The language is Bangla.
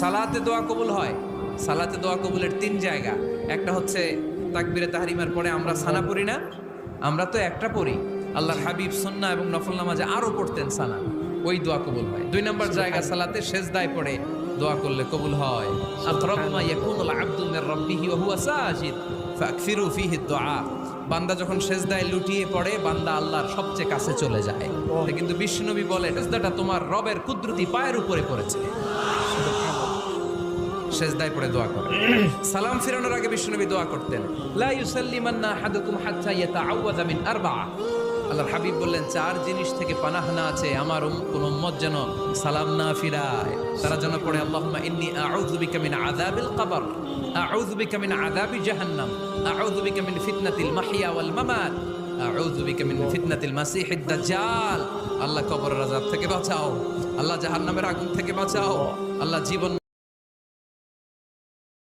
সালাতে দোয়া কবুল হয়। সালাতে দোয়া কবুলের 3 জায়গা। একটা হচ্ছে তাকবীরে তাহরিমার পরে আমরা সানা পড়ি না, আমরা তো একটা পড়ি। আল্লাহর হাবিব সুন্নাহ এবং নফল নামাজে আরো পড়তেন সানা, ওই দোয়া কবুল হয়। 2 নম্বর জায়গা সালাতে সেজদায় পড়ে দোয়া করলে কবুল হয়। আকরাবু মা ইয়াকুনুল আবদু মির রাব্বিহি ওয়া হুয়া সাজিদ ফাকফিরু ফিহি দুআ। বান্দা যখন সেজদায় লুটিয়ে পড়ে, বান্দা আল্লাহর সবচেয়ে কাছে চলে যায়। কিন্তু বিশ্বনবী বলে সেজদাটা তোমার রবের কুদরতি পায়ের উপরে পড়েছে। সেজদায় পড়ে দোয়া করে। সালাম ফিরানোর আগে বিশ্বনবী দোয়া করতেন, লা ইউসাল্লিমান্না আহাদুকুম হাত্তা ইয়াতাআওয়াযা মিন আরবা'a। আল্লাহর হাবিব বললেন 4 জিনিস থেকে পানাহ না আছে আমার কোন উম্মত যেন সালাম না ফিরায়। তারা যেন পড়ে আল্লাহুম্মা ইন্নী আউযু বিকা মিন আযাবিল কবর, আউযু বিকা মিন আযাবি জাহান্নাম, আউযু বিকা মিন ফিতনাতিল মাহইয়া ওয়াল মামাত, আউযু বিকা মিন ফিতনাতিল মাসিহিদ দাজ্জাল। আল্লাহ কবরের আযাব থেকে বাঁচাও, আল্লাহ জাহান্নামের আগুন থেকে বাঁচাও, আল্লাহ জীবন